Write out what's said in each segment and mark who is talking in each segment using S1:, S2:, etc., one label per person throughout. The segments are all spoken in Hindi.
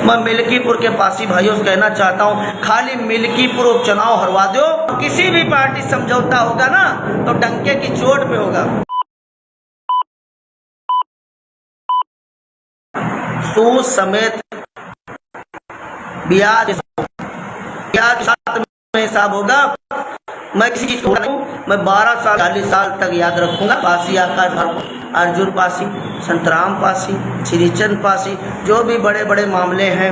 S1: मैं मिल्कीपुर के पासी भाइयों से कहना चाहता हूँ, खाली मिल्कीपुर उपचुनाव हरवा दो, किसी भी पार्टी समझौता होगा ना तो डंके की चोट पे होगा। सूद समेत ब्याज साथ में हिसाब होगा। मैं किसी चीज को मैं 12 साल 40 साल तक याद रखूंगा। पासी आकाश अर्जुन पासी, संतराम पासी, श्रीचंद पासी, जो भी बड़े बड़े मामले हैं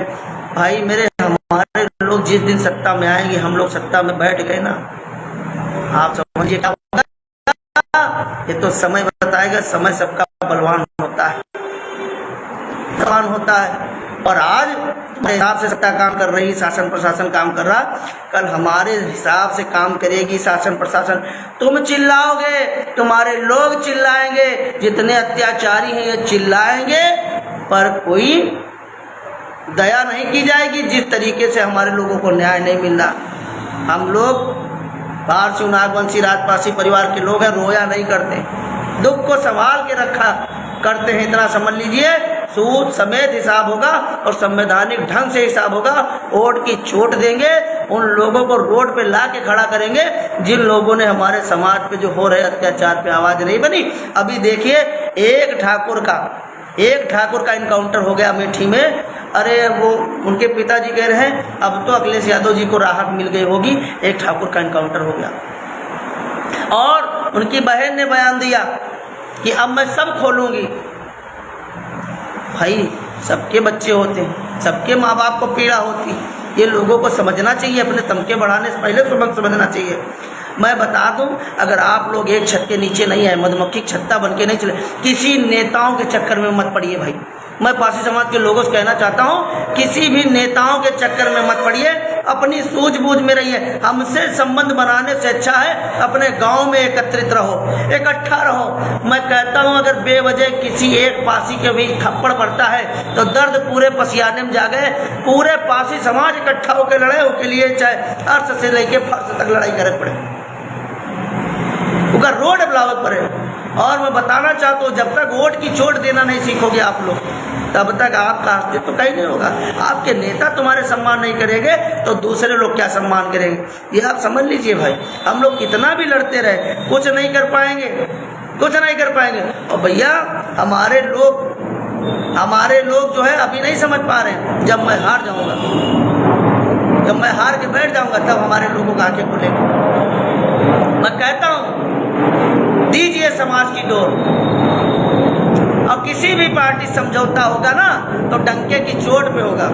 S1: भाई मेरे, हमारे लोग जिस दिन सत्ता में आएंगे, हम लोग सत्ता में बैठ गए ना, आप समझिए क्या होगा। ये तो समय बताएगा, समय सबका बलवान होता है, बलवान होता है। और आज हमारे हिसाब से सत्ता काम कर रही, शासन प्रशासन काम कर रहा, कल हमारे हिसाब से काम करेगी शासन प्रशासन। तुम चिल्लाओगे, तुम्हारे लोग चिल्लाएंगे, जितने अत्याचारी हैं ये चिल्लाएंगे, पर कोई दया नहीं की जाएगी। जिस तरीके से हमारे लोगों को न्याय नहीं मिल रहा, हम लोग पारसी नागवंशी राजपासी परिवार के लोग हैं, रोया नहीं करते, दुख को संभाल के रखा करते हैं। इतना समझ लीजिए, सूद समेत हिसाब होगा और संवैधानिक ढंग से हिसाब होगा। वोट की छूट देंगे, उन लोगों को रोड पे ला के खड़ा करेंगे जिन लोगों ने हमारे समाज पे जो हो रहे अत्याचार पे आवाज़ नहीं बनी। अभी देखिए, एक ठाकुर का इनकाउंटर हो गया अमेठी में। अरे वो उनके पिताजी कह रहे हैं अब तो अखिलेश यादव जी को राहत मिल गई होगी, एक ठाकुर का इनकाउंटर हो गया। और उनकी बहन ने बयान दिया कि अब मैं सब खोलूंगी। भाई सबके बच्चे होते हैं, सबके माँ बाप को पीड़ा होती है, ये लोगों को समझना चाहिए, अपने तमके बढ़ाने से पहले सबक समझना चाहिए। मैं बता दूं, अगर आप लोग एक छत के नीचे नहीं आए, मधुमक्खी छत्ता बन के नहीं चले, किसी नेताओं के चक्कर में मत पड़िए भाई। मैं पासी समाज के लोगों से कहना चाहता हूं, किसी भी नेताओं के चक्कर में मत पड़िए, अपनी सूझबूझ में रहिए। हमसे संबंध बनाने से अच्छा है अपने गांव में एकत्रित रहो, इकट्ठा रहो। मैं कहता हूं, अगर बेवजह किसी एक पासी के भी थप्पड़ पड़ता है तो दर्द पूरे पसियाने में जा गए। पूरे पासी समाज इकट्ठा होकर लड़े, उसके लिए चाहे अर्थ से लेके फर्श तक लड़ाई करे पड़े, उसका रोड ब्लावक पड़े। और मैं बताना चाहता हूँ, जब तक वोट की चोट देना नहीं सीखोगे आप लोग, तब तक आपका अस्तित्व तो कहीं नहीं होगा। आपके नेता तुम्हारे सम्मान नहीं करेंगे तो दूसरे लोग क्या सम्मान करेंगे, ये आप समझ लीजिए भाई। हम लोग कितना भी लड़ते रहे, कुछ नहीं कर पाएंगे, कुछ नहीं कर पाएंगे। और भैया हमारे लोग जो है अभी नहीं समझ पा रहे हैं। जब मैं हार जाऊंगा, जब मैं हार के बैठ जाऊंगा, तब हमारे लोगों का आंखें खुलेंगी। मैं कहता हूं, दीजिए समाज की डोर। अब किसी भी पार्टी समझौता होगा ना तो डंके की चोट पे होगा,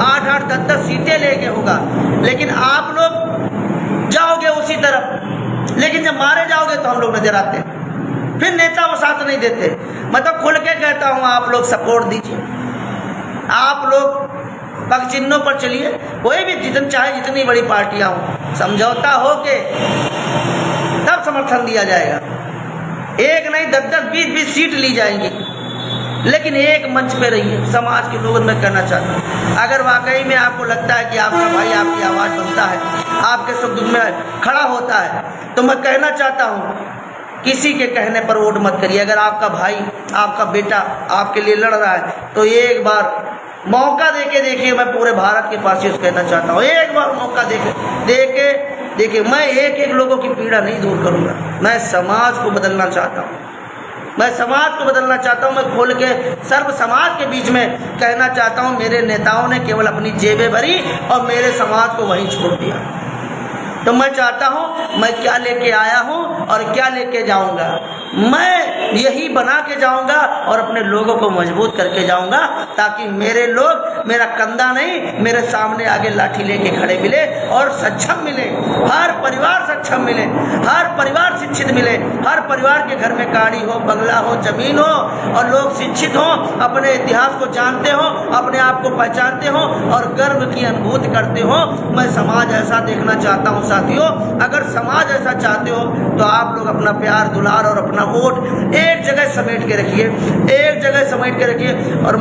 S1: 8-8, 10-10 सीटें लेके होगा। लेकिन आप लोग जाओगे उसी तरफ, लेकिन जब मारे जाओगे तो हम लोग नजर आते हैं, फिर नेता वो साथ नहीं देते। मैं तो खुल के कहता हूँ, आप लोग सपोर्ट दीजिए, आप लोग पग चिन्हों पर चलिए। कोई भी जितनी बड़ी पार्टियां हो, समझौता हो के तब समर्थन दिया जाएगा। एक नहीं 10-10, 20-20 सीट ली जाएंगी, लेकिन एक मंच पे रहिए। समाज के लोगों में कहना चाहता हूँ, अगर वाकई में आपको लगता है कि आपका भाई आपकी आवाज़ बनता है, आपके सुख दुख में खड़ा होता है, तो मैं कहना चाहता हूँ, किसी के कहने पर वोट मत करिए। अगर आपका भाई, आपका बेटा आपके लिए लड़ रहा है तो एक बार मौका देके देखिए। मैं पूरे भारत के पासियों से कहना चाहता हूँ, एक बार मौका देखिए। मैं एक लोगों की पीड़ा नहीं दूर करूँगा, मैं समाज को बदलना चाहता हूँ, मैं समाज को बदलना चाहता हूँ। मैं खोल के सर्व समाज के बीच में कहना चाहता हूँ, मेरे नेताओं ने केवल अपनी जेबें भरी और मेरे समाज को वहीं छोड़ दिया। तो मैं चाहता हूँ, मैं क्या लेके आया हूँ और क्या लेके जाऊँगा, मैं यही बना के जाऊँगा और अपने लोगों को मजबूत करके जाऊँगा, ताकि मेरे लोग मेरा कंधा नहीं, मेरे सामने आगे लाठी लेके खड़े मिले और सक्षम मिले। हर परिवार सक्षम मिले, हर परिवार शिक्षित मिले, हर परिवार के घर में गाड़ी हो, बंगला हो, जमीन हो, और लोग शिक्षित हो, अपने इतिहास को जानते हो, अपने आप को पहचानते हो और गर्व की अनुभूति करते हो। मैं समाज ऐसा देखना चाहता हूँ साथियों। अगर समाज ऐसा चाहते हो तो आप लोग अपना प्यार दुलार और अपना वोट एक जगह समेट के रखिए, एक जगह समेट के रखिए। और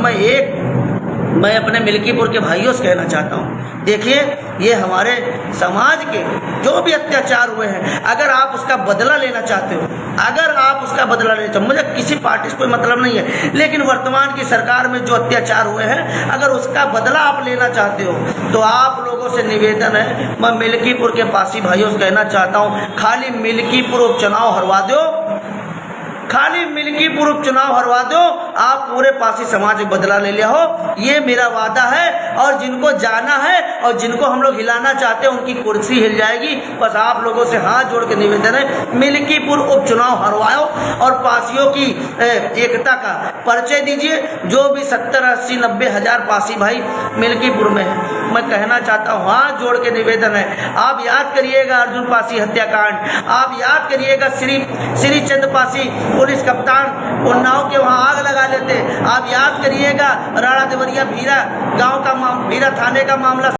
S1: मैं अपने मिल्कीपुर के भाइयों से कहना चाहता हूँ, देखिए ये हमारे समाज के जो भी अत्याचार हुए हैं, अगर आप उसका बदला लेना चाहते हो अगर आप उसका बदला लेना चाहो, मुझे किसी पार्टी से कोई मतलब नहीं है, लेकिन वर्तमान की सरकार में जो अत्याचार हुए हैं अगर उसका बदला आप लेना चाहते हो तो आप लोगों से निवेदन है, मैं मिल्कीपुर के पासी भाइयों से कहना चाहता हूँ, खाली मिल्कीपुर उपचुनाव हरवा दो, खाली मिल्कीपुर उपचुनाव हरवा दो, आप पूरे पासी समाज में बदला ले लिया हो, ये मेरा वादा है। और जिनको जाना है और जिनको हम लोग हिलाना चाहते हैं उनकी कुर्सी हिल जाएगी। बस आप लोगों से हाथ जोड़ के निवेदन है, मिल्कीपुर उपचुनाव हरवाओ और पासियों की एकता का परिचय दीजिए। जो भी 70, 80, 90 हज़ार पासी भाई मिल्कीपुर में है, मैं कहना चाहता हूँ, हाथ जोड़ के निवेदन है, आप याद करिएगा अर्जुन पासी हत्याकांड, आप याद करिएगा श्री चंद पासी पुलिस कप्तान उन्नाव के वहाँ आग लगा लेते, आप याद करिएगा राणा देवरिया भीरा गांव का भीरा थाने का मामला।